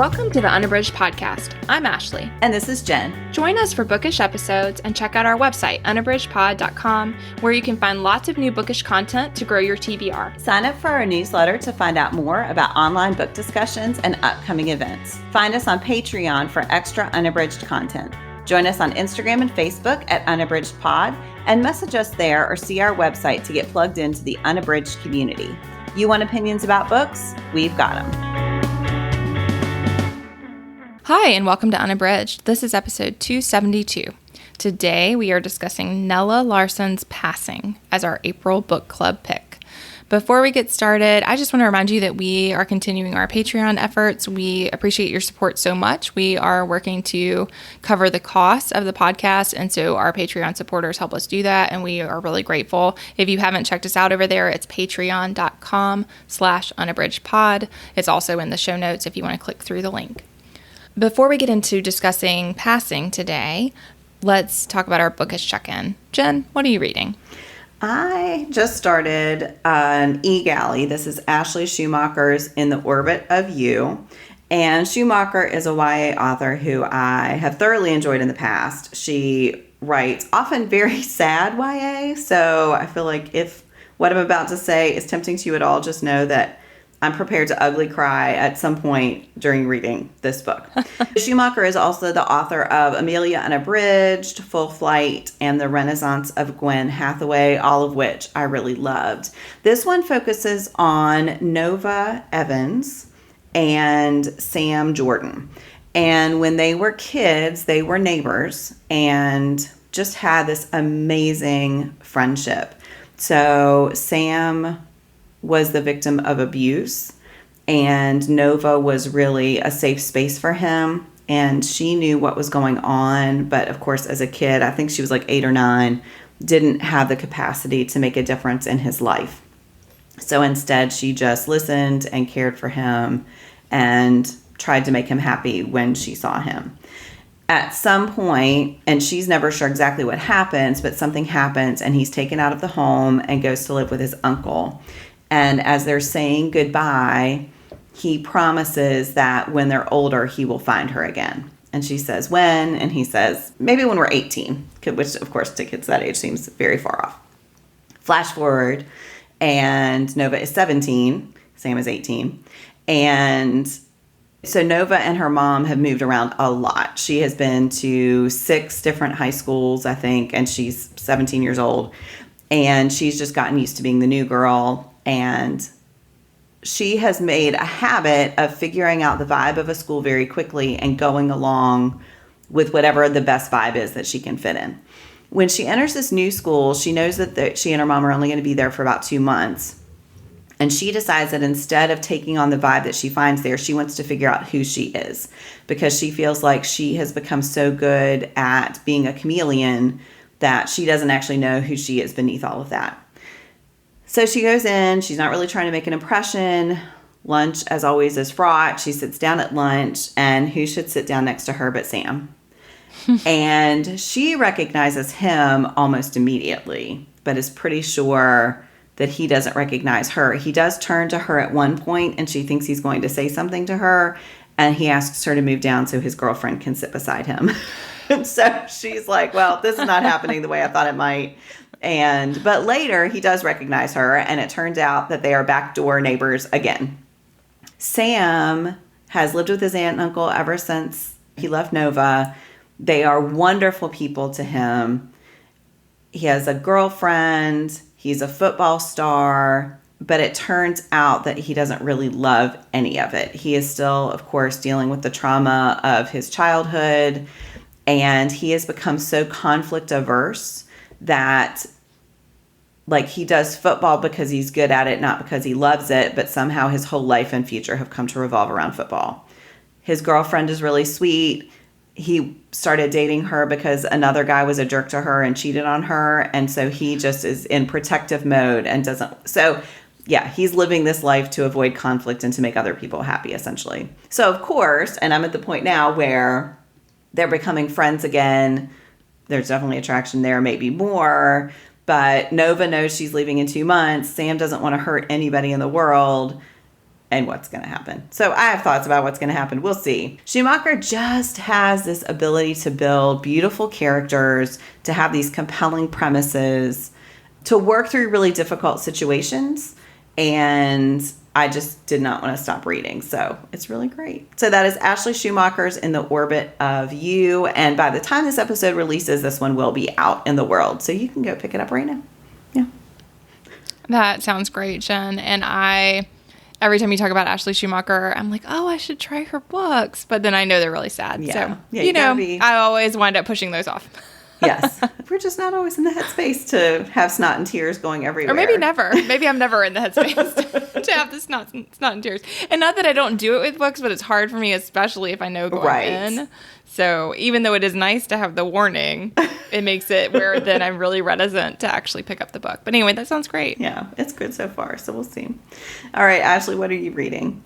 Welcome to the Unabridged podcast. I'm Ashley. And this is Jen. Join us for bookish episodes and check out our website, unabridgedpod.com, where you can find lots of new bookish content to grow your TBR. Sign up for our newsletter to find out more about online book discussions and upcoming events. Find us on Patreon for extra unabridged content. Join us on Instagram and Facebook at unabridgedpod and message us there or see our website to get plugged into the Unabridged community. You want opinions about books? We've got them. Hi, and welcome to Unabridged. This is episode 272. Today, we are discussing Nella Larsen's Passing as our April book club pick. Before we get started, I just want to remind you that we are continuing our Patreon efforts. We appreciate your support so much. We are working to cover the costs of the podcast, and so our Patreon supporters help us do that, and we are really grateful. If you haven't checked us out over there, it's patreon.com/unabridgedpod. It's also in the show notes if you want to click through the link. Before we get into discussing Passing today, let's talk about our bookish check-in. Jen, what are you reading? I just started an e-galley. This is Ashley Schumacher's In the Orbit of You. And Schumacher is a YA author who I have thoroughly enjoyed in the past. She writes often very sad YA. So I feel like if what I'm about to say is tempting to you at all, just know that I'm prepared to ugly cry at some point during reading this book. Schumacher is also the author of Amelia Unabridged, Full Flight, and The Renaissance of Gwen Hathaway, all of which I really loved. This one focuses on Nova Evans and Sam Jordan. And when they were kids, they were neighbors and just had this amazing friendship. So Sam was the victim of abuse, and Nova was really a safe space for him, and she knew what was going on, but of course as a kid, I think she was like 8 or 9, didn't have the capacity to make a difference in his life. So instead she just listened and cared for him and tried to make him happy when she saw him. At some point, and she's never sure exactly what happens, but something happens and he's taken out of the home and goes to live with his uncle. And as they're saying goodbye, he promises that when they're older, he will find her again. And she says, when? And he says, maybe when we're 18, which, of course, to kids that age seems very far off. Flash forward, and Nova is 17. Sam is 18. And so Nova and her mom have moved around a lot. She has been to 6 different high schools, I think, and she's 17 years old. And she's just gotten used to being the new girl. And she has made a habit of figuring out the vibe of a school very quickly and going along with whatever the best vibe is that she can fit in. When she enters this new school, she knows that she and her mom are only going to be there for about 2 months. And she decides that instead of taking on the vibe that she finds there, she wants to figure out who she is, because she feels like she has become so good at being a chameleon that she doesn't actually know who she is beneath all of that. So she goes in, she's not really trying to make an impression. Lunch, as always, is fraught. She sits down at lunch, and who should sit down next to her but Sam? And she recognizes him almost immediately, but is pretty sure that he doesn't recognize her. He does turn to her at one point, and she thinks he's going to say something to her, and he asks her to move down so his girlfriend can sit beside him. And so she's like, well, this is not happening the way I thought it might. But later he does recognize her, and it turns out that they are backdoor neighbors again. Sam has lived with his aunt and uncle ever since he left Nova. They are wonderful people to him. He has a girlfriend. He's a football star, but it turns out that he doesn't really love any of it. He is still, of course, dealing with the trauma of his childhood, and he has become so conflict averse that, like, he does football because he's good at it, not because he loves it, but somehow his whole life and future have come to revolve around football. His girlfriend is really sweet. He started dating her because another guy was a jerk to her and cheated on her, and so he just is in protective mode and doesn't. So, yeah, he's living this life to avoid conflict and to make other people happy, essentially. So, of course, and I'm at the point now where they're becoming friends again. There's definitely attraction there, maybe more. But Nova knows she's leaving in 2 months. Sam doesn't want to hurt anybody in the world. and what's going to happen. So I have thoughts about what's going to happen. We'll see. Schumacher just has this ability to build beautiful characters, to have these compelling premises, to work through really difficult situations. And I just did not want to stop reading. So it's really great. So that is Ashley Schumacher's In the Orbit of You. And by the time this episode releases, this one will be out in the world. So you can go pick it up right now. Yeah. That sounds great, Jen. And every time you talk about Ashley Schumacher, I'm like, oh, I should try her books. But then I know they're really sad. Yeah. So, Yeah, I always wind up pushing those off. Yes. We're just not always in the headspace to have snot and tears going everywhere. Or maybe never. Maybe I'm never in the headspace to have the snot and tears. And not that I don't do it with books, but it's hard for me, especially if I know going in. So even though it is nice to have the warning, it makes it where then I'm really reticent to actually pick up the book. But anyway, that sounds great. Yeah, it's good so far. So we'll see. All right, Ashley, what are you reading?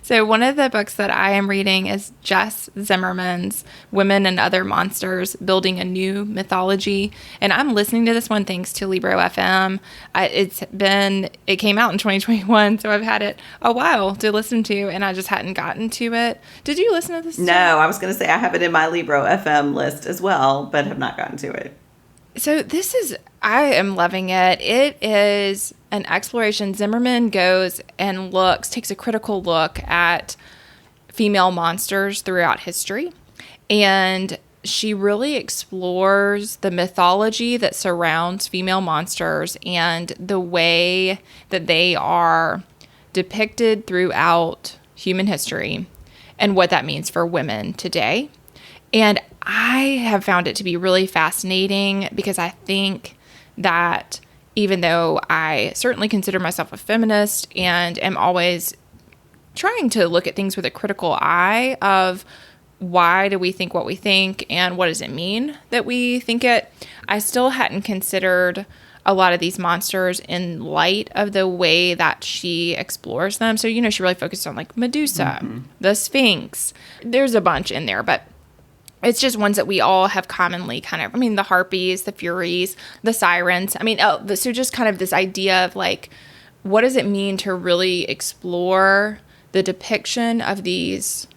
So one of the books that I am reading is Jess Zimmerman's Women and Other Monsters, Building a New Mythology. And I'm listening to this one thanks to Libro FM. It came out in 2021, so I've had it a while to listen to, and I just hadn't gotten to it. Did you listen to this? No, I was going to say I have it in my Libro FM list as well, but have not gotten to it. So I am loving it. It is an exploration. Zimmerman goes and takes a critical look at female monsters throughout history. And she really explores the mythology that surrounds female monsters and the way that they are depicted throughout human history and what that means for women today. And I have found it to be really fascinating because I think that even though I certainly consider myself a feminist and am always trying to look at things with a critical eye of why do we think what we think and what does it mean that we think it, I still hadn't considered a lot of these monsters in light of the way that she explores them. So, she really focused on like Medusa, the Sphinx. There's a bunch in there, but it's just ones that we all have commonly the harpies, the furies, the sirens. So just kind of this idea of like, what does it mean to really explore the depiction of these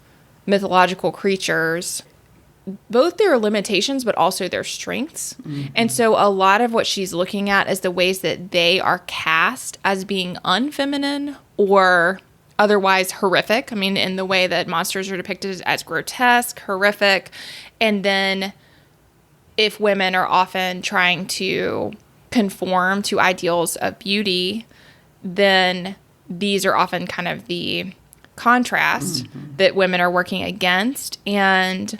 mythological creatures, both their limitations, but also their strengths. Mm-hmm. And so a lot of what she's looking at is the ways that they are cast as being unfeminine or otherwise horrific. In the way that monsters are depicted as grotesque, horrific. And then if women are often trying to conform to ideals of beauty, then these are often kind of the contrast that women are working against. And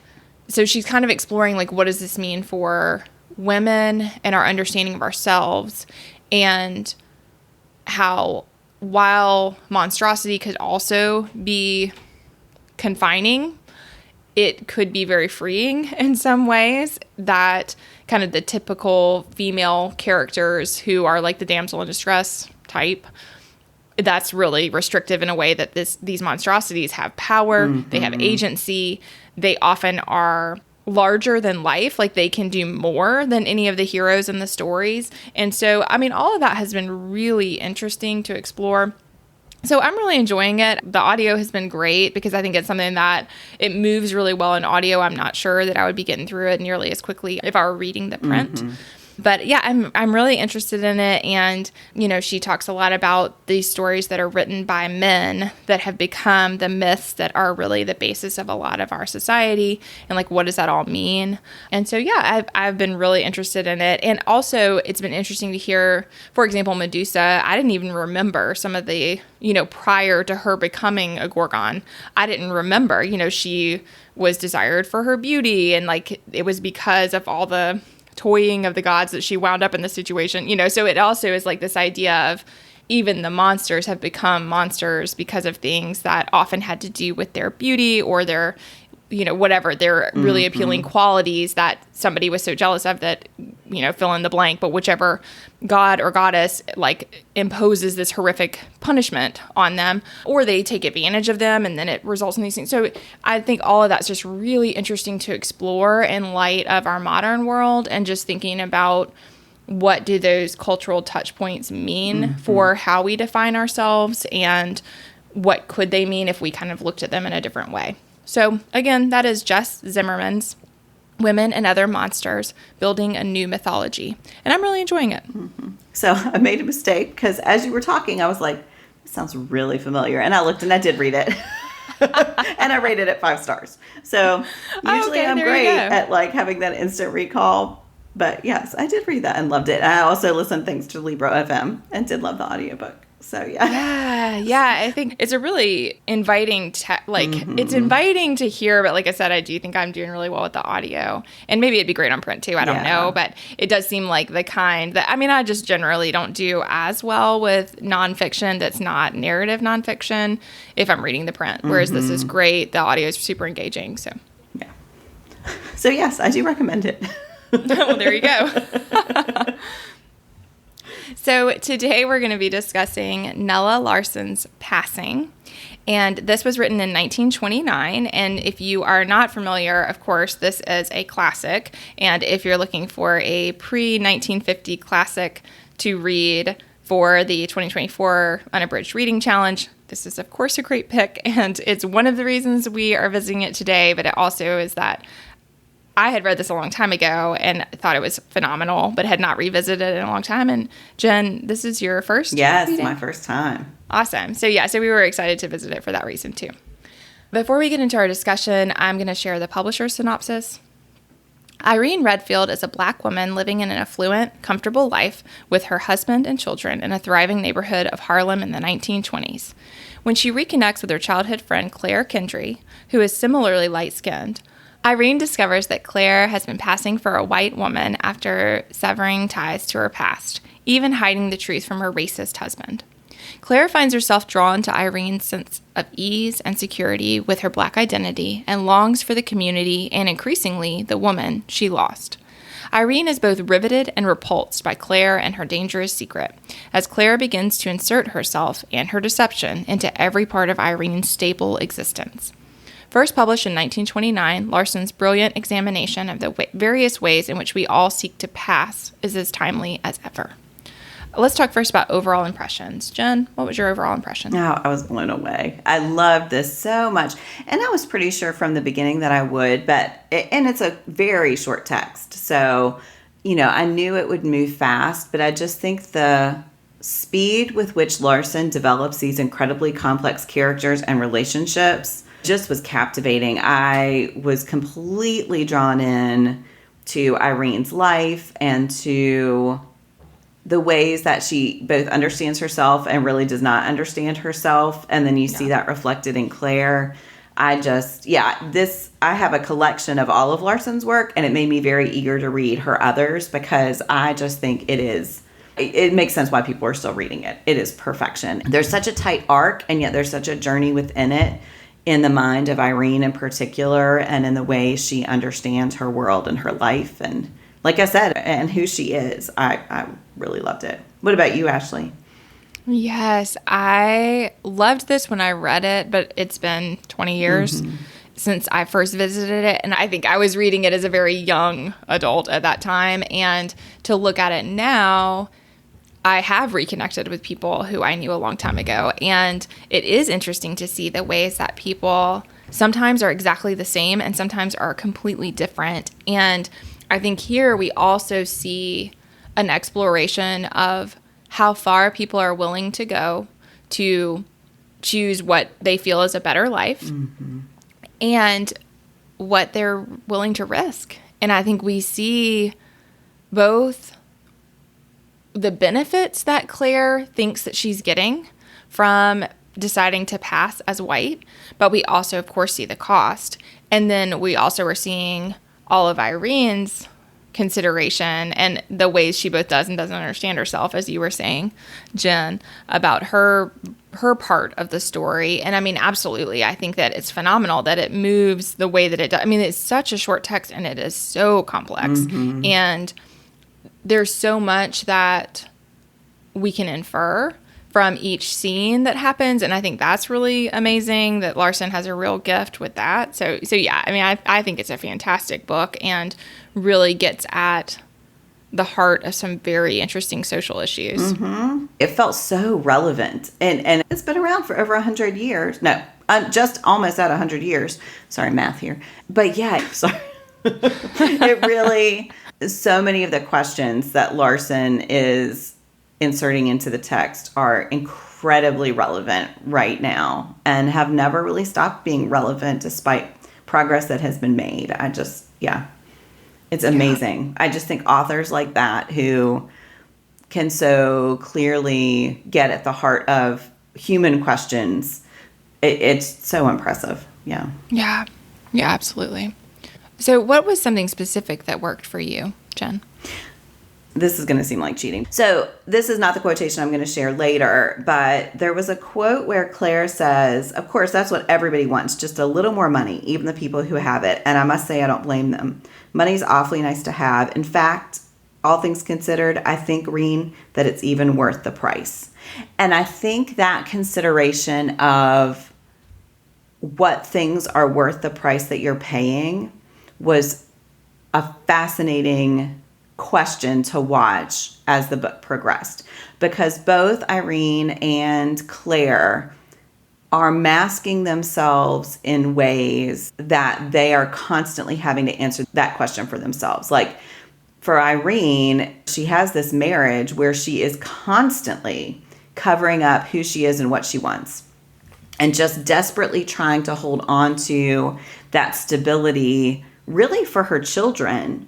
so she's kind of exploring, like, what does this mean for women and our understanding of ourselves, and how, while monstrosity could also be confining, it could be very freeing in some ways, that kind of the typical female characters who are like the damsel in distress type, that's really restrictive in a way that these monstrosities have power, they have agency, they often are larger than life, like they can do more than any of the heroes in the stories. And so, all of that has been really interesting to explore. So I'm really enjoying it. The audio has been great because I think it's something that it moves really well in audio. I'm not sure that I would be getting through it nearly as quickly if I were reading the print. But yeah, I'm really interested in it. And, she talks a lot about these stories that are written by men that have become the myths that are really the basis of a lot of our society. And like, what does that all mean? And so, yeah, I've been really interested in it. And also, it's been interesting to hear, for example, Medusa. I didn't even remember some of the, prior to her becoming a Gorgon. I didn't remember, she was desired for her beauty. And like, it was because of all the toying of the gods that she wound up in this situation, so it also is like this idea of even the monsters have become monsters because of things that often had to do with their beauty or their, whatever, their really appealing qualities that somebody was so jealous of that, fill in the blank, but whichever god or goddess like imposes this horrific punishment on them, or they take advantage of them, and then it results in these things. So I think all of that's just really interesting to explore in light of our modern world, and just thinking about what do those cultural touch points mean for how we define ourselves, and what could they mean if we kind of looked at them in a different way. So again, that is Jess Zimmerman's Women and Other Monsters, Building a New Mythology. And I'm really enjoying it. Mm-hmm. So I made a mistake because as you were talking, I was like, this sounds really familiar. And I looked and I did read it. And I rated it 5 stars. So usually I'm great at like having that instant recall. But yes, I did read that and loved it. I also listened thanks to Libro FM and did love the audiobook. So yeah, I think it's a really inviting it's inviting to hear, but like I said, I do think I'm doing really well with the audio, and maybe it'd be great on print too. I don't know, but it does seem like the kind that, I mean, I just generally don't do as well with nonfiction that's not narrative nonfiction if I'm reading the print, whereas this is great. The audio is super engaging. So yes, I do recommend it. Well, there you go. So today we're going to be discussing Nella Larsen's Passing, and this was written in 1929, and if you are not familiar, of course, this is a classic, and if you're looking for a pre-1950 classic to read for the 2024 Unabridged Reading Challenge, this is, of course, a great pick, and it's one of the reasons we are visiting it today, but it also is that I had read this a long time ago and thought it was phenomenal, but had not revisited it in a long time. And Jen, this is your first? Yes, my first time. Awesome. So we were excited to visit it for that reason too. Before we get into our discussion, I'm going to share the publisher's synopsis. Irene Redfield is a Black woman living in an affluent, comfortable life with her husband and children in a thriving neighborhood of Harlem in the 1920s. When she reconnects with her childhood friend Claire Kendry, who is similarly light-skinned, Irene discovers that Claire has been passing for a white woman after severing ties to her past, even hiding the truth from her racist husband. Claire finds herself drawn to Irene's sense of ease and security with her Black identity and longs for the community and, increasingly, the woman she lost. Irene is both riveted and repulsed by Claire and her dangerous secret, as Claire begins to insert herself and her deception into every part of Irene's stable existence. First published in 1929, Larsen's brilliant examination of the various ways in which we all seek to pass is as timely as ever. Let's talk first about overall impressions. Jen, what was your overall impression? Oh, I was blown away. I loved this so much. And I was pretty sure from the beginning that I would, and it's a very short text. So, I knew it would move fast, but I just think the speed with which Larsen develops these incredibly complex characters and relationships just was captivating. I was completely drawn in to Irene's life and to the ways that she both understands herself and really does not understand herself. And then you see that reflected in Claire. I have a collection of all of Larsen's work, and it made me very eager to read her others because I just think it makes sense why people are still reading it. It is perfection. There's such a tight arc, and yet there's such a journey within it, in the mind of Irene in particular, and in the way she understands her world and her life, and like I said, and who she is. I really loved it. What about you, Ashley? Yes, I loved this when I read it, but it's been 20 years since I first visited it, and I think I was reading it as a very young adult at that time, and to look at it now, I have reconnected with people who I knew a long time ago, and it is interesting to see the ways that people sometimes are exactly the same and sometimes are completely different. And I think here we also see an exploration of how far people are willing to go to choose what they feel is a better life and what they're willing to risk. And I think we see both the benefits that Claire thinks that she's getting from deciding to pass as white, but we also, of course, see the cost. And then we also are seeing all of Irene's consideration and the ways she both does and doesn't understand herself, as you were saying, Jen, about her part of the story. And I mean, absolutely, I think that it's phenomenal that it moves the way that it does. I mean, it's such a short text and it is so complex. And there's so much that we can infer from each scene that happens, and I think that's really amazing that Larsen has a real gift with that. So yeah, I mean, I think it's a fantastic book and really gets at the heart of some very interesting social issues. It felt so relevant. And it's been around for over 100 years. No, just almost at 100 years. Sorry, math here. But yeah, sorry. It really, so many of the questions that Larsen is inserting into the text are incredibly relevant right now and have never really stopped being relevant despite progress that has been made. It's amazing. I just think authors like that who can so clearly get at the heart of human questions, it's so impressive. Yeah. Yeah. Yeah, absolutely. So what was something specific that worked for you, Jen? This is going to seem like cheating. So this is not the quotation I'm going to share later, but there was a quote where Claire says, of course, that's what everybody wants, just a little more money, even the people who have it. And I must say, I don't blame them. Money's awfully nice to have. In fact, all things considered, I think, Reen, that it's even worth the price. And I think that consideration of what things are worth the price that you're paying was a fascinating question to watch as the book progressed, because both Irene and Claire are masking themselves in ways that they are constantly having to answer that question for themselves. Like for Irene, she has this marriage where she is constantly covering up who she is and what she wants, and just desperately trying to hold on to that stability, really for her children.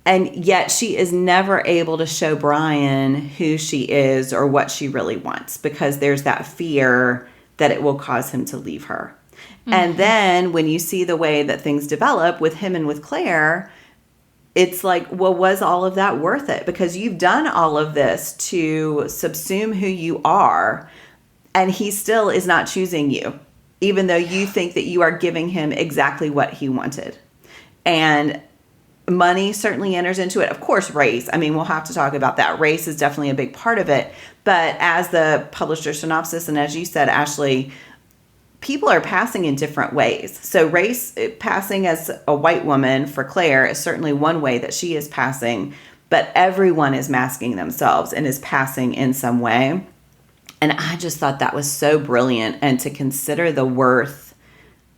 And yet she is never able to show Brian who she is or what she really wants, because there's that fear that it will cause him to leave her. Mm-hmm. And then when you see the way that things develop with him and with Claire, it's like, well, was all of that worth it? Because you've done all of this to subsume who you are, and he still is not choosing you, even though you think that you are giving him exactly what he wanted. And money certainly enters into it. Of course, race. I mean, we'll have to talk about that. Race is definitely a big part of it. But as the publisher synopsis, and as you said, Ashley, people are passing in different ways. So race, passing as a white woman for Claire is certainly one way that she is passing, but everyone is masking themselves and is passing in some way. And I just thought that was so brilliant. And to consider the worth,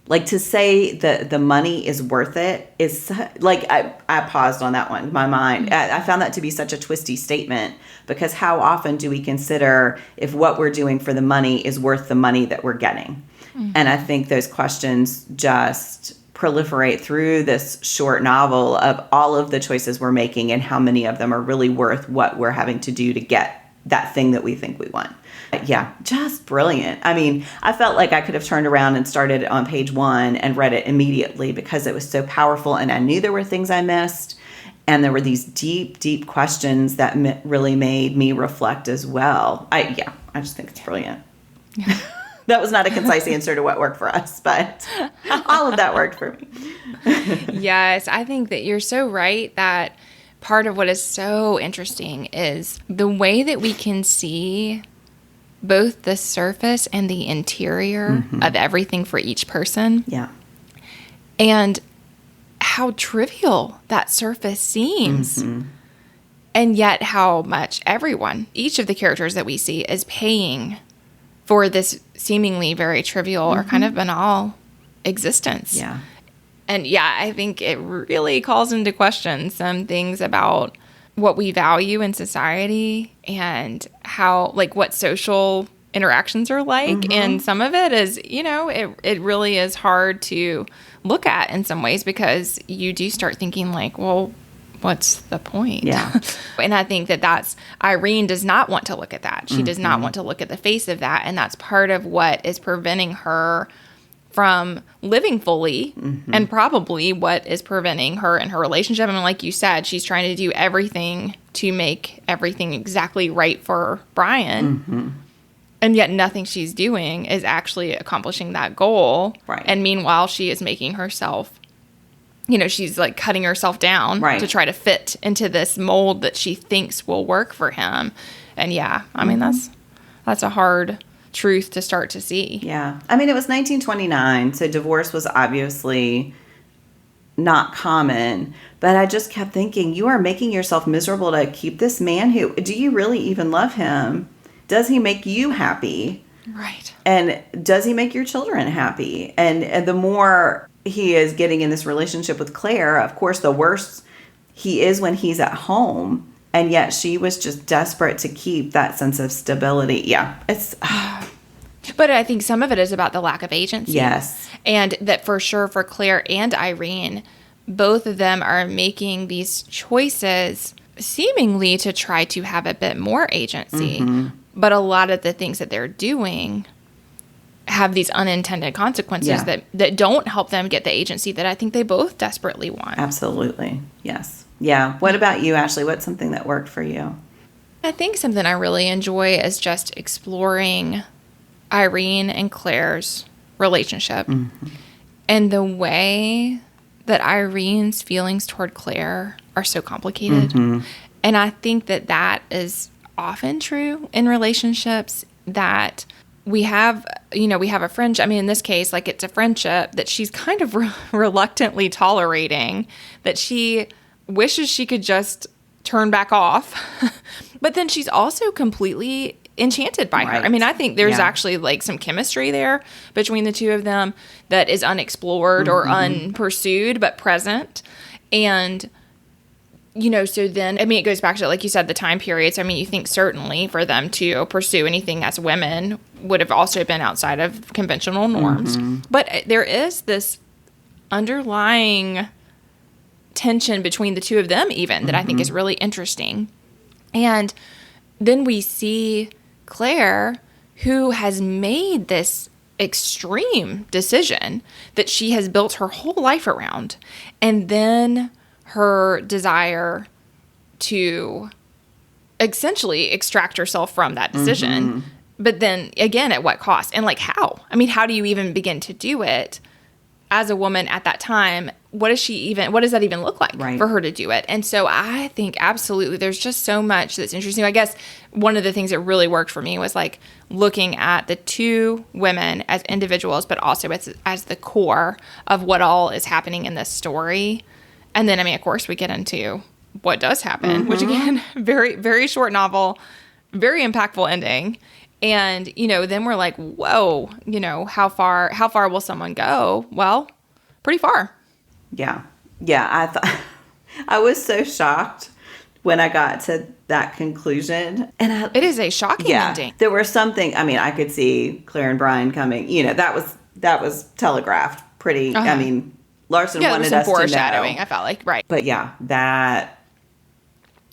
like to say that the money is worth it is like, I paused on that one, my mind. I found that to be such a twisty statement, because how often do we consider if what we're doing for the money is worth the money that we're getting? Mm-hmm. And I think those questions just proliferate through this short novel of all of the choices we're making and how many of them are really worth what we're having to do to get that thing that we think we want. Yeah, just brilliant. I mean, I felt like I could have turned around and started on page 1 and read it immediately, because it was so powerful, and I knew there were things I missed, and there were these deep, deep questions that really made me reflect as well. I just think it's brilliant. Yeah. That was not a concise answer to what worked for us, but all of that worked for me. Yes, I think that you're so right that part of what is so interesting is the way that we can see both the surface and the interior of everything for each person. Yeah. And how trivial that surface seems. And yet how much everyone, each of the characters that we see, is paying for this seemingly very trivial or kind of banal existence. Yeah. And yeah, I think it really calls into question some things about what we value in society and how, like, what social interactions are like. And some of it is, it really is hard to look at in some ways, because you do start thinking like, well, what's the point? Yeah. And I think that's Irene does not want to look at that. She does not want to look at the face of that. And that's part of what is preventing her from living fully, and probably what is preventing her in her relationship. I mean, like you said, she's trying to do everything to make everything exactly right for Brian. And yet nothing she's doing is actually accomplishing that goal. Right. And meanwhile, she is making herself, she's like cutting herself down to try to fit into this mold that she thinks will work for him. And yeah, I mean, that's a hard truth to start to see. Yeah. I mean, it was 1929, so divorce was obviously not common. But I just kept thinking, you are making yourself miserable to keep this man do you really even love him? Does he make you happy? Right. And does he make your children happy? And the more he is getting in this relationship with Claire, of course, the worse he is when he's at home. And yet she was just desperate to keep that sense of stability. Yeah, it's... But I think some of it is about the lack of agency. Yes. And that for sure for Claire and Irene, both of them are making these choices seemingly to try to have a bit more agency. But a lot of the things that they're doing have these unintended consequences that don't help them get the agency that I think they both desperately want. Absolutely. Yes. Yeah. What about you, Ashley? What's something that worked for you? I think something I really enjoy is just exploring Irene and Claire's relationship and the way that Irene's feelings toward Claire are so complicated. And I think that that is often true in relationships, that we have a friendship. I mean, in this case, like, it's a friendship that she's kind of reluctantly tolerating, that she wishes she could just turn back off. But then she's also completely enchanted by her. I mean, I think there's actually like some chemistry there between the two of them that is unexplored or unpursued, but present. And, so then, I mean, it goes back to, like you said, the time periods. I mean, you think certainly for them to pursue anything as women would have also been outside of conventional norms. But there is this underlying tension between the two of them even that I think is really interesting. And then we see Claire, who has made this extreme decision that she has built her whole life around, and then her desire to essentially extract herself from that decision. But then again, at what cost? And like, how? I mean, how do you even begin to do it as a woman at that time? What does that even look like for her to do it? And so I think absolutely there's just so much that's interesting. I guess one of the things that really worked for me was like looking at the two women as individuals, but also as the core of what all is happening in this story. And then, I mean, of course, we get into what does happen, which again, very, very short novel, very impactful ending. And, then we're like, whoa, how far will someone go? Well, pretty far. Yeah. Yeah. I was so shocked when I got to that conclusion. And it is a shocking ending. There was something, I mean, I could see Claire and Brian coming, that was telegraphed pretty, I mean, Larsen wanted us to know. Foreshadowing, I felt like, right. But yeah, that.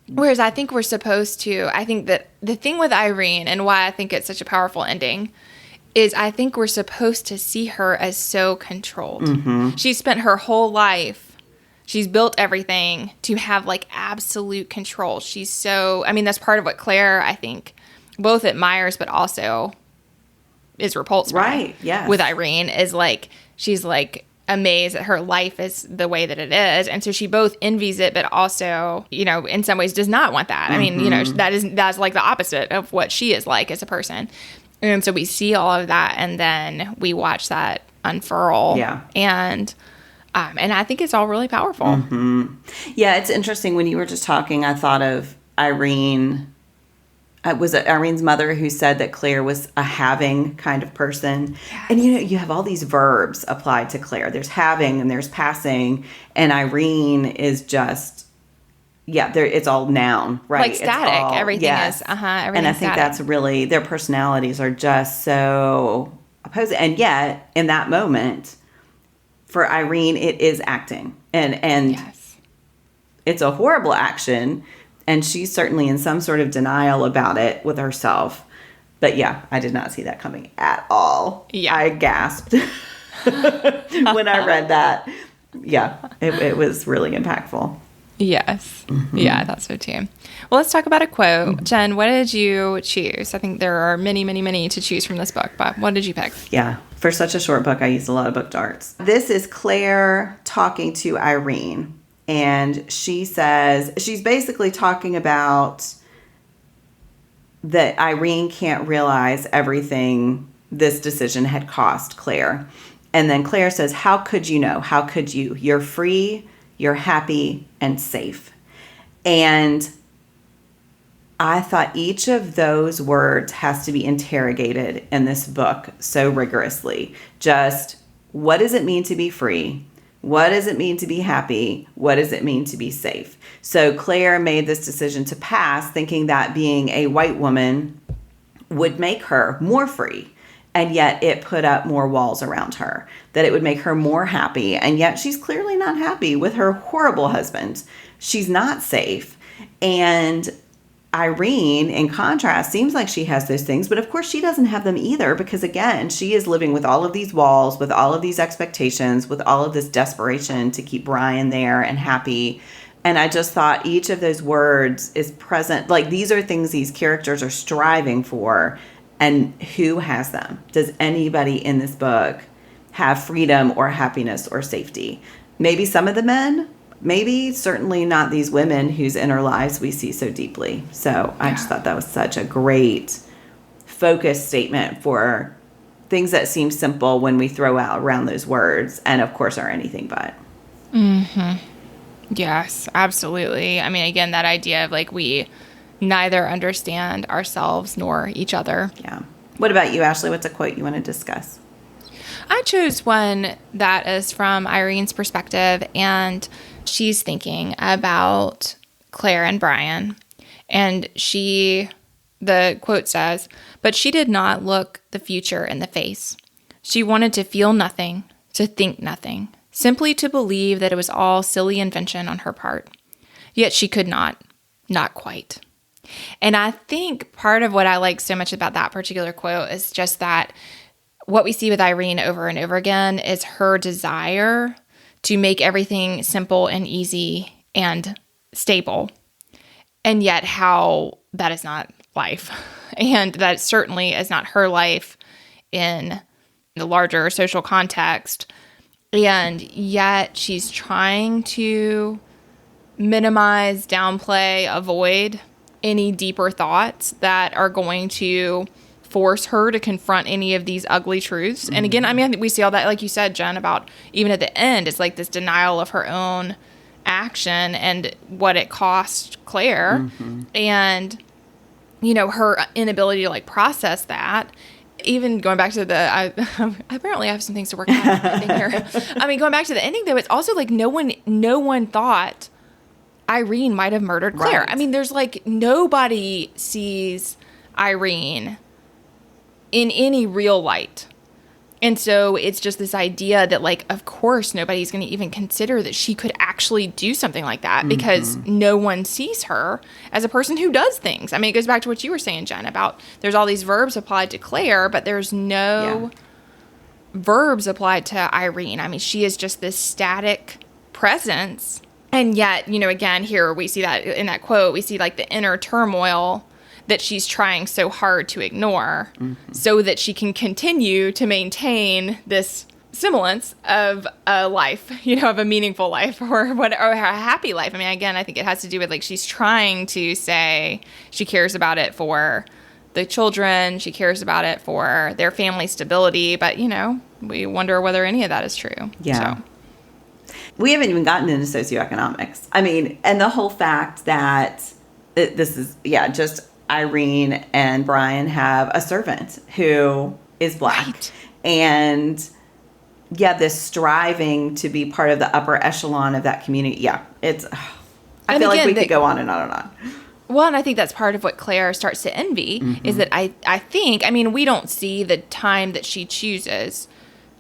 Whereas I think we're supposed to, I think that the thing with Irene and why I think it's such a powerful ending is I think we're supposed to see her as so controlled. She spent her whole life, she's built everything to have like absolute control. She's so, I mean, that's part of what Claire, I think, both admires, but also is repulsed by. Yes. With Irene is like, she's like, amazed that her life is the way that it is, and so she both envies it but also in some ways does not want that. I mean, that's like the opposite of what she is like as a person. And so we see all of that, and then we watch that unfurl. And I think it's all really powerful. Yeah, it's interesting. When you were just talking, I thought of Irene. Was it Irene's mother who said that Claire was a having kind of person? Yes. And you have all these verbs applied to Claire. There's having and there's passing, and Irene is just, it's all noun, right? Like static. Everything is, everything's and I think that's really, their personalities are just so opposite. And yet, in that moment, for Irene, it is acting. And it's a horrible action. And she's certainly in some sort of denial about it with herself. But yeah, I did not see that coming at all. Yeah. I gasped when I read that. Yeah, it was really impactful. Yes. Yeah, I thought so too. Well, let's talk about a quote. Jen, what did you choose? I think there are many, many, many to choose from this book, but what did you pick? Yeah, for such a short book, I used a lot of book darts. This is Claire talking to Irene. And she says, she's basically talking about that Irene can't realize everything this decision had cost Claire. And then Claire says, how could you know? How could you? You're free, you're happy, and safe. And I thought each of those words has to be interrogated in this book so rigorously. Just, what does it mean to be free? What does it mean to be happy? What does it mean to be safe? So Claire made this decision to pass, thinking that being a white woman would make her more free. And yet it put up more walls around her, that it would make her more happy. And yet she's clearly not happy with her horrible husband. She's not safe. And Irene, in contrast, seems like she has those things, but of course she doesn't have them either, because again, she is living with all of these walls, with all of these expectations, with all of this desperation to keep Brian there and happy. And I just thought each of those words is present. Like, these are things these characters are striving for. And who has them? Does anybody in this book have freedom or happiness or safety? Maybe some of the men, maybe certainly not these women whose inner lives we see so deeply. So I just thought that was such a great focus statement for things that seem simple when we throw out around those words, and of course are anything but. Mm-hmm. Yes, absolutely. I mean, again, that idea of like we neither understand ourselves nor each other. Yeah. What about you, Ashley? What's a quote you want to discuss? I chose one that is from Irene's perspective, and she's thinking about Claire and Brian. And the quote says, "But she did not look the future in the face. She wanted to feel nothing, to think nothing, simply to believe that it was all silly invention on her part. Yet she could not quite." And I think part of what I like so much about that particular quote is just that what we see with Irene over and over again is her desire to make everything simple and easy and stable. And yet how that is not life. And that certainly is not her life in the larger social context. And yet she's trying to minimize, downplay, avoid any deeper thoughts that are going to force her to confront any of these ugly truths. Mm-hmm. And again, I mean, I think we see all that, like you said, Jen, about even at the end, it's like this denial of her own action and what it cost Claire. Mm-hmm. And, you know, her inability to like process that. Even going back to apparently I have some things to work on here. I mean, going back to the ending though, it's also like no one thought Irene might have murdered Claire. Right. I mean, there's like nobody sees Irene in any real light. And so it's just this idea that like, of course, nobody's going to even consider that she could actually do something like that because no one sees her as a person who does things. I mean, it goes back to what you were saying, Jen, about there's all these verbs applied to Claire, but there's no verbs applied to Irene. I mean, she is just this static presence. And yet, you know, again, here we see that in that quote, we see like the inner turmoil that she's trying so hard to ignore so that she can continue to maintain this semblance of a life, you know, of a meaningful life or a happy life. I mean, again, I think it has to do with like she's trying to say she cares about it for the children. She cares about it for their family stability. But, you know, we wonder whether any of that is true. Yeah. So. We haven't even gotten into socioeconomics. I mean, and the whole fact that this is, just Irene and Brian have a servant who is Black. Right. And, this striving to be part of the upper echelon of that community. Yeah, it's, I feel like we could go on and on and on. Well, and I think that's part of what Claire starts to envy is that I think, I mean, we don't see the time that she chooses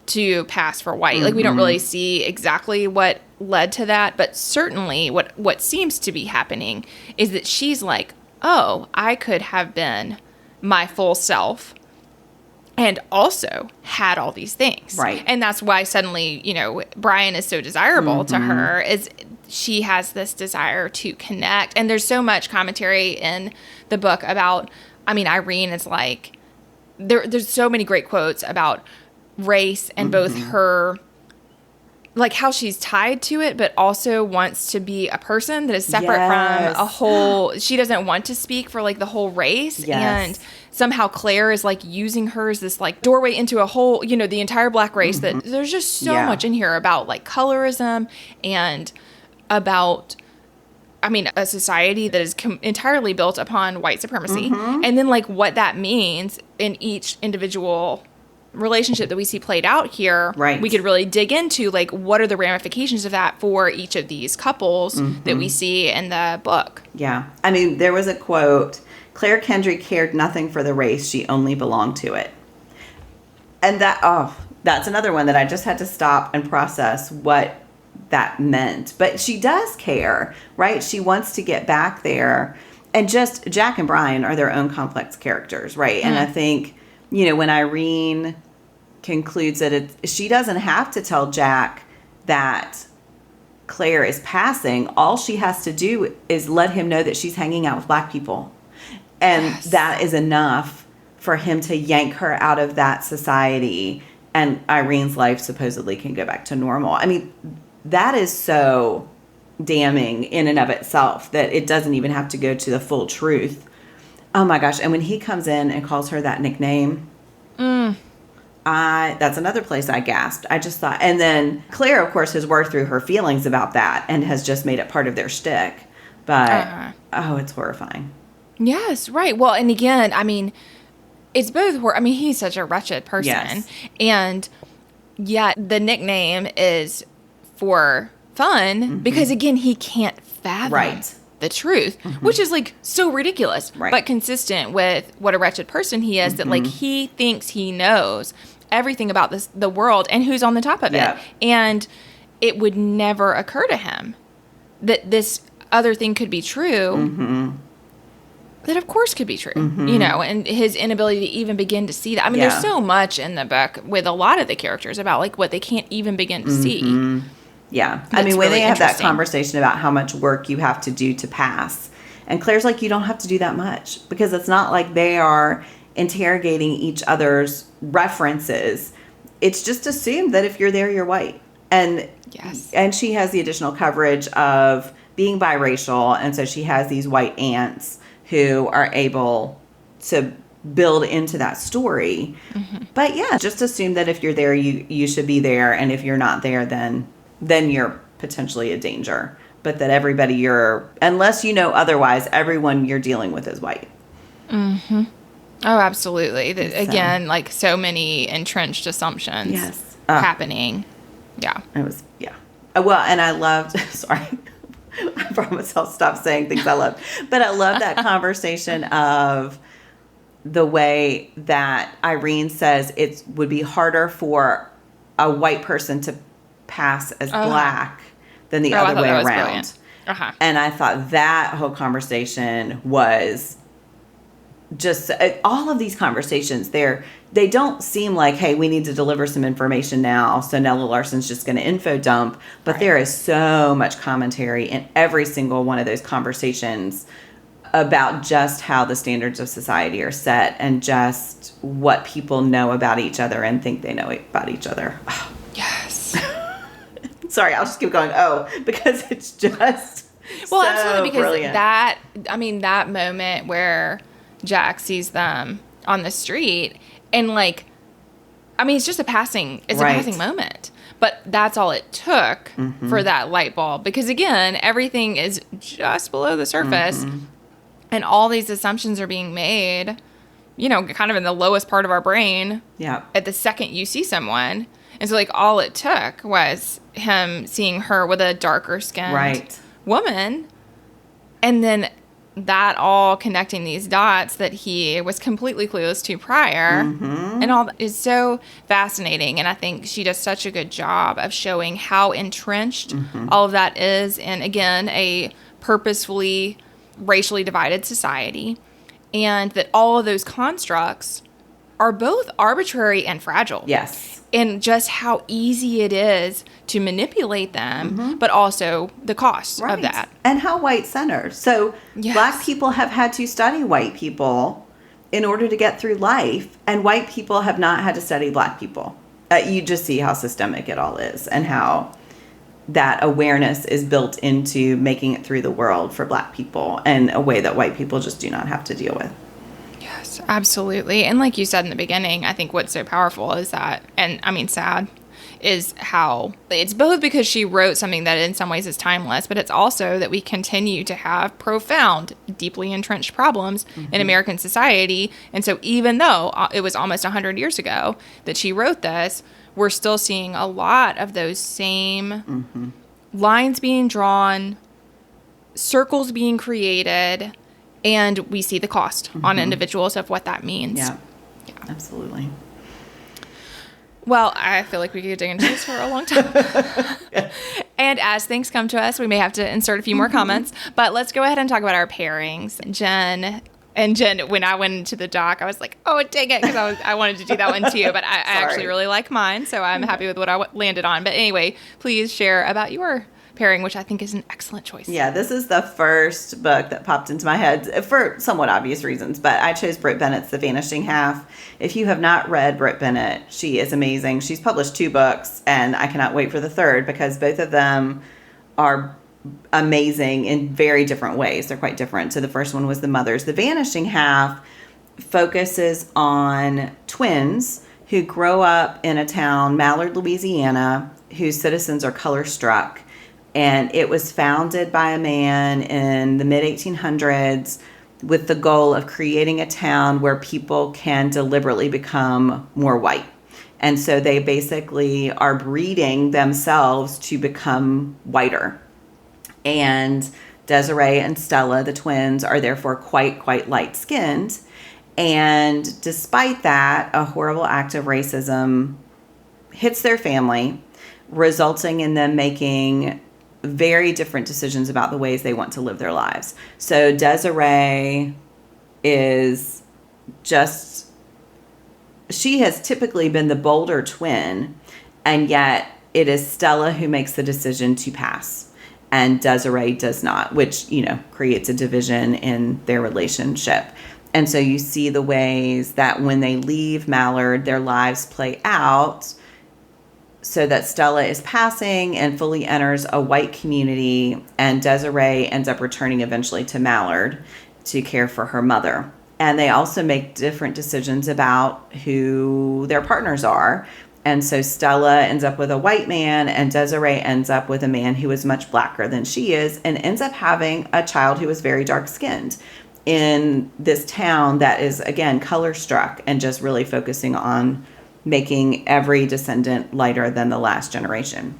to pass for white. Like, we don't really see exactly what led to that, but certainly what seems to be happening is that she's like, oh, I could have been my full self and also had all these things. Right. And that's why suddenly, you know, Brian is so desirable to her, is she has this desire to connect. And there's so much commentary in the book about, I mean, Irene is like, there's so many great quotes about race and both her, like how she's tied to it, but also wants to be a person that is separate from a whole, she doesn't want to speak for like the whole race. And somehow Claire is like using her as this like doorway into a whole, you know, the entire Black race. That there's just so much in here about like colorism and about, I mean, a society that is entirely built upon white supremacy. And then like what that means in each individual relationship that we see played out here. Right. We could really dig into like what are the ramifications of that for each of these couples that we see in the book. Yeah. I mean, there was a quote, Claire Kendry cared nothing for the race. She only belonged to it. And that's another one that I just had to stop and process what that meant. But she does care, right? She wants to get back there. And just Jack and Brian are their own complex characters, right? And I think, you know, when Irene concludes that she doesn't have to tell Jack that Claire is passing. All she has to do is let him know that she's hanging out with Black people. And that is enough for him to yank her out of that society. And Irene's life supposedly can go back to normal. I mean, that is so damning in and of itself that it doesn't even have to go to the full truth. Oh my gosh. And when he comes in and calls her that nickname, that's another place I gasped. I just thought, and then Claire, of course, has worked through her feelings about that and has just made it part of their shtick. But, it's horrifying. Yes, right. Well, and again, I mean, it's both, I mean, he's such a wretched person. Yes. And yet the nickname is for fun because, again, he can't fathom the truth, which is like so ridiculous, but consistent with what a wretched person he is, that like he thinks he knows everything about the world and who's on the top of it. And it would never occur to him that this other thing could be true. That of course could be true, you know, and his inability to even begin to see that. I mean, there's so much in the book with a lot of the characters about like what they can't even begin to see. Yeah. I mean, when they have that conversation about how much work you have to do to pass, and Claire's like, you don't have to do that much, because it's not like they are interrogating each other's references. It's just assumed that if you're there, you're white. And and she has the additional coverage of being biracial, and so she has these white aunts who are able to build into that story. But yeah, just assume that if you're there, you should be there, and if you're not there, then you're potentially a danger. But that everybody unless you know otherwise, everyone you're dealing with is white. Oh, absolutely. Again, like so many entrenched assumptions happening. Yeah. It was, well, and I loved, sorry, I promise I'll stop saying things I love. But I love that conversation of the way that Irene says it would be harder for a white person to pass as Black than the other way around. And I thought that whole conversation was just, all of these conversations, they don't seem like, hey, we need to deliver some information now, so Nella Larsen's just going to info dump. But there is so much commentary in every single one of those conversations about just how the standards of society are set and just what people know about each other and think they know about each other. Yes. Sorry, I'll just keep going. Because it's just so absolutely, because brilliant. that moment where Jack sees them on the street and like, I mean, it's just a passing moment. But that's all it took for that light bulb. Because again, everything is just below the surface. And all these assumptions are being made, you know, kind of in the lowest part of our brain. Yeah. At the second you see someone. And so, like, all it took was him seeing her with a darker skinned woman. And then that all connecting these dots that he was completely clueless to prior. And all that is so fascinating. And I think she does such a good job of showing how entrenched all of that is in, again, a purposefully racially divided society. And that all of those constructs are both arbitrary and fragile. Yes. And just how easy it is to manipulate them, but also the cost of that. And how white-centered. So Black people have had to study white people in order to get through life, and white people have not had to study Black people. You just see how systemic it all is and how that awareness is built into making it through the world for Black people in a way that white people just do not have to deal with. Yes. Yes, absolutely. And like you said in the beginning, I think what's so powerful is that, and I mean sad, is how it's both because she wrote something that in some ways is timeless, but it's also that we continue to have profound, deeply entrenched problems in American society. And so even though it was almost 100 years ago that she wrote this, we're still seeing a lot of those same lines being drawn, circles being created, and we see the cost on individuals of what that means. Yeah, absolutely. Well, I feel like we could dig into this for a long time. And as things come to us, we may have to insert a few more comments. But let's go ahead and talk about our pairings. Jen, when I went into the doc, I was like, oh, dang it, because I wanted to do that one too. But I actually really like mine, so I'm happy with what I landed on. But anyway, please share about your pairing, which I think is an excellent choice. Yeah, this is the first book that popped into my head for somewhat obvious reasons, but I chose Britt Bennett's The Vanishing Half. If you have not read Britt Bennett, she is amazing. She's published 2 books, and I cannot wait for the third because both of them are amazing in very different ways. They're quite different. So the first one was The Mothers. The Vanishing Half focuses on twins who grow up in a town, Mallard, Louisiana, whose citizens are color struck. And it was founded by a man in the mid-1800s with the goal of creating a town where people can deliberately become more white. And so they basically are breeding themselves to become whiter. And Desiree and Stella, the twins, are therefore quite light-skinned. And despite that, a horrible act of racism hits their family, resulting in them making very different decisions about the ways they want to live their lives. So Desiree is she has typically been the bolder twin, and yet it is Stella who makes the decision to pass, and Desiree does not, which, creates a division in their relationship. And so you see the ways that when they leave Mallard, their lives play out, so that Stella is passing and fully enters a white community, and Desiree ends up returning eventually to Mallard to care for her mother. And they also make different decisions about who their partners are. And so Stella ends up with a white man, and Desiree ends up with a man who is much blacker than she is, and ends up having a child who is very dark-skinned in this town that is, again, color-struck and just really focusing on making every descendant lighter than the last generation.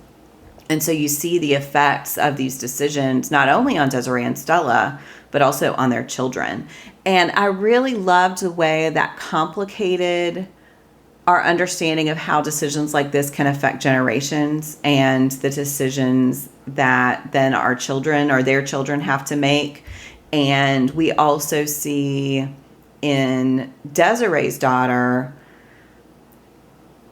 And so you see the effects of these decisions not only on Desiree and Stella, but also on their children. And I really loved the way that complicated our understanding of how decisions like this can affect generations, and the decisions that then our children or their children have to make. And we also see in Desiree's daughter,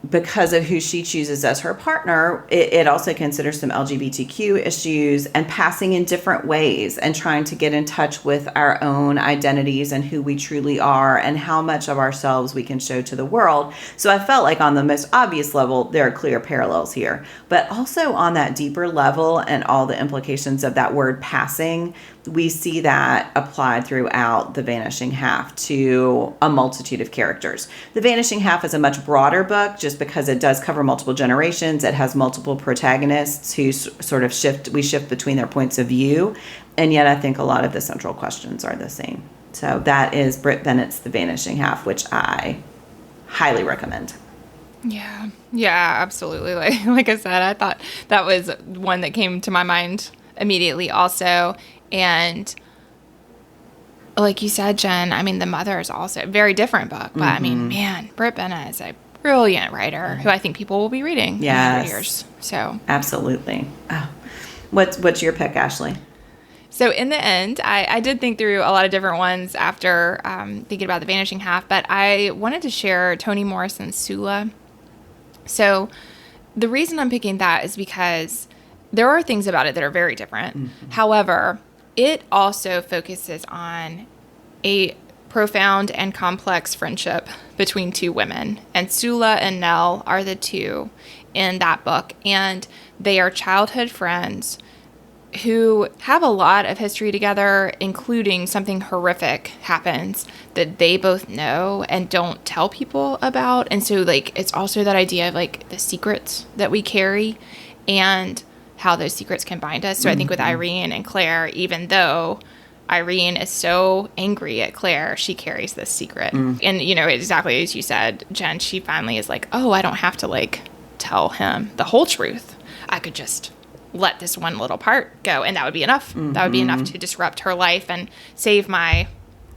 because of who she chooses as her partner, it also considers some LGBTQ issues and passing in different ways and trying to get in touch with our own identities and who we truly are and how much of ourselves we can show to the world. So I felt like on the most obvious level, there are clear parallels here, but also on that deeper level and all the implications of that word passing, we see that applied throughout The Vanishing Half to a multitude of characters. The Vanishing Half is a much broader book just because it does cover multiple generations. It has multiple protagonists who sort of shift between their points of view. And yet I think a lot of the central questions are the same. So that is Britt Bennett's The Vanishing Half, which I highly recommend. Yeah, absolutely. Like I said, I thought that was one that came to my mind immediately also. And like you said, Jen, I mean, The Mother is also a very different book. But I mean, man, Britt Bennett is a brilliant writer who I think people will be reading in 100 years. So absolutely. Oh. What's your pick, Ashley? So in the end, I did think through a lot of different ones after thinking about The Vanishing Half, but I wanted to share Toni Morrison's Sula. So the reason I'm picking that is because there are things about it that are very different. Mm-hmm. However, it also focuses on a profound and complex friendship between 2 women. And Sula and Nell are the 2 in that book. And they are childhood friends who have a lot of history together, including something horrific happens that they both know and don't tell people about. And so, like, it's also that idea of, like, the secrets that we carry and how those secrets can bind us. So I think with Irene and Claire, even though Irene is so angry at Claire, she carries this secret. And, you know, exactly as you said, Jen, she finally is like, oh, I don't have to, like, tell him the whole truth. I could just let this one little part go, and that would be enough. That would be enough to disrupt her life and save my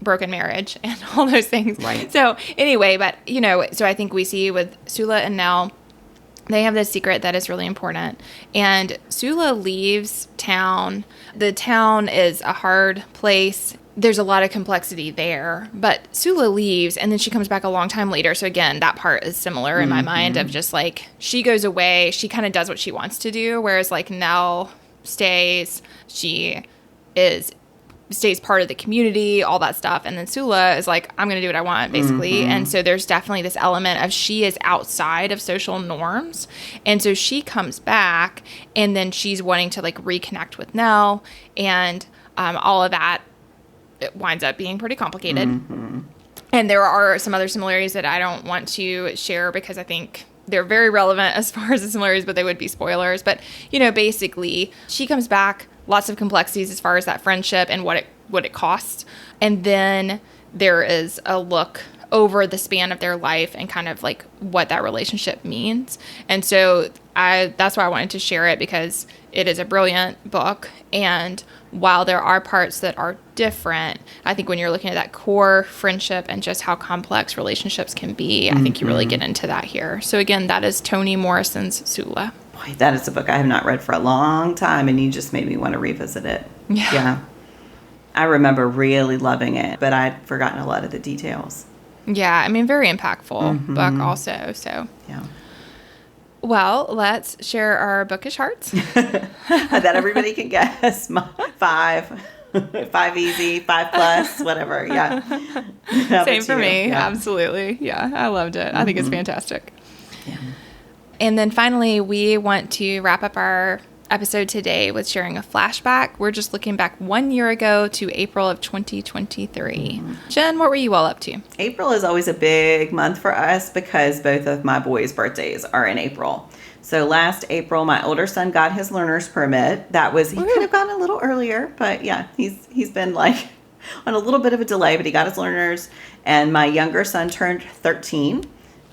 broken marriage and all those things. Right. So anyway, but, you know, so I think we see with Sula and Nell, they have this secret that is really important. And Sula leaves town. The town is a hard place. There's a lot of complexity there. But Sula leaves, and then she comes back a long time later. So again, that part is similar in my mind of just like, she goes away. She kind of does what she wants to do. Whereas like Nell stays. She stays part of the community, all that stuff. And then Sula is like, I'm going to do what I want, basically. And so there's definitely this element of she is outside of social norms. And so she comes back, and then she's wanting to like reconnect with Nell, and all of that, it winds up being pretty complicated. And there are some other similarities that I don't want to share because I think they're very relevant as far as the similarities, but they would be spoilers. But, you know, basically she comes back, lots of complexities as far as that friendship and what it costs. And then there is a look over the span of their life and kind of like what that relationship means. And so that's why I wanted to share it, because it is a brilliant book. And while there are parts that are different, I think when you're looking at that core friendship and just how complex relationships can be, I think you really get into that here. So again, that is Toni Morrison's Sula. Boy, that is a book I have not read for a long time, and you just made me want to revisit it. Yeah. I remember really loving it, but I'd forgotten a lot of the details. Yeah, I mean, very impactful book also. So yeah. Well, let's share our bookish hearts. That everybody can guess. 5 easy, 5 plus, whatever. Yeah. Same for me. Yeah. Absolutely. Yeah, I loved it. I think it's fantastic. Yeah. And then finally, we want to wrap up our episode today with sharing a flashback. We're just looking back 1 year ago to April of 2023. Jen, what were you all up to? April is always a big month for us because both of my boys' birthdays are in April. So last April, my older son got his learner's permit. He could have gotten a little earlier, but yeah, he's been like on a little bit of a delay, but he got his learner's. And my younger son turned 13.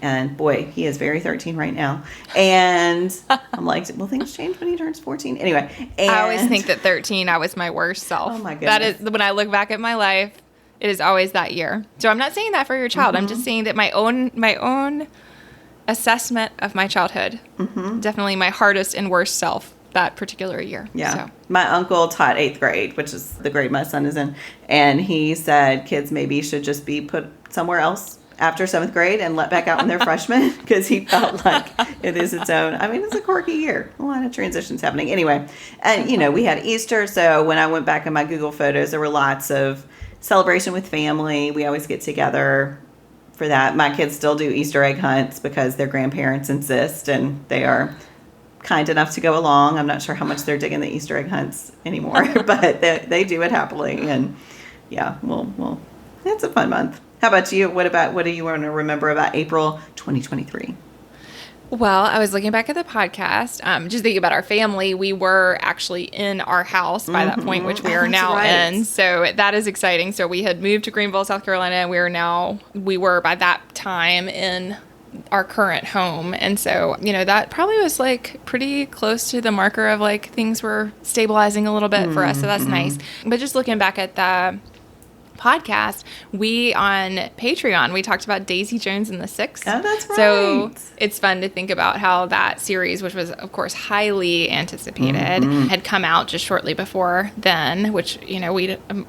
And boy, he is very 13 right now. And I'm like, will things change when he turns 14? Anyway. I always think that 13, I was my worst self. Oh my goodness. That is, when I look back at my life, it is always that year. So I'm not saying that for your child. I'm just saying that my own assessment of my childhood, definitely my hardest and worst self that particular year. Yeah. So. My uncle taught 8th grade, which is the grade my son is in. And he said kids maybe should just be put somewhere else after 7th grade and let back out when they're freshmen, because he felt like it is its own. I mean, it's a quirky year. A lot of transitions happening. Anyway, and, you know, we had Easter. So when I went back in my Google Photos, there were lots of celebration with family. We always get together for that. My kids still do Easter egg hunts because their grandparents insist, and they are kind enough to go along. I'm not sure how much they're digging the Easter egg hunts anymore, but they do it happily. And yeah, well, it's a fun month. How about you? What do you want to remember about April 2023? Well, I was looking back at the podcast, just thinking about our family. We were actually in our house by that point, which we are now in. So that is exciting. So we had moved to Greenville, South Carolina, and we were by that time in our current home. And so, you know, that probably was like pretty close to the marker of like things were stabilizing a little bit for us. So that's nice. But just looking back at the podcast, we on Patreon, we talked about Daisy Jones and the Six. Oh, that's right. So it's fun to think about how that series, which was of course highly anticipated, had come out just shortly before then, which, you know,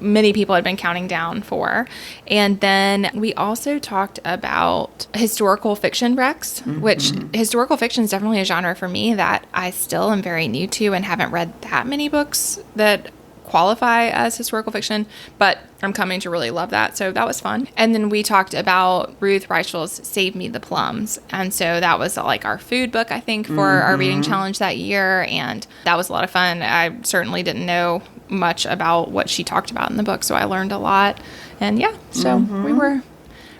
many people had been counting down for. And then we also talked about historical fiction Rex, which historical fiction is definitely a genre for me that I still am very new to and haven't read that many books that qualify as historical fiction, but I'm coming to really love that. So that was fun. And then we talked about Ruth Reichel's Save Me the Plums. And so that was like our food book, I think, for our reading challenge that year. And that was a lot of fun. I certainly didn't know much about what she talked about in the book, so I learned a lot. And yeah, so we were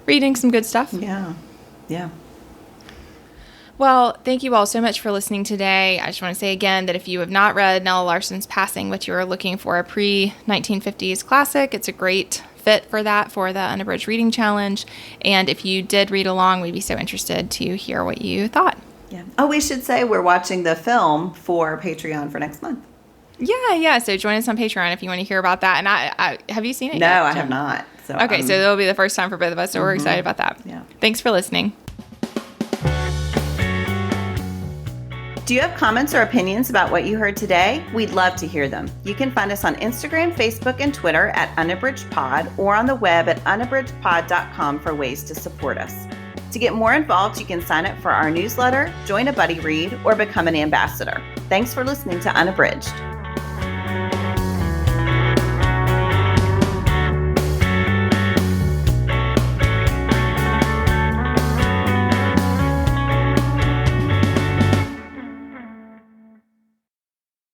reading some good stuff. Yeah. Well, thank you all so much for listening today. I just want to say again that if you have not read Nella Larsen's Passing, but you are looking for a pre-1950s classic, it's a great fit for that, for the Unabridged Reading Challenge. And if you did read along, we'd be so interested to hear what you thought. Yeah. Oh, we should say we're watching the film for Patreon for next month. Yeah. So join us on Patreon if you want to hear about that. And I have you seen it No, yet, I Jen? have not. So Okay, so it'll be the first time for both of us, so we're excited about that. Yeah. Thanks for listening. Do you have comments or opinions about what you heard today? We'd love to hear them. You can find us on Instagram, Facebook, and Twitter at UnabridgedPod or on the web at unabridgedpod.com for ways to support us. To get more involved, you can sign up for our newsletter, join a buddy read, or become an ambassador. Thanks for listening to Unabridged.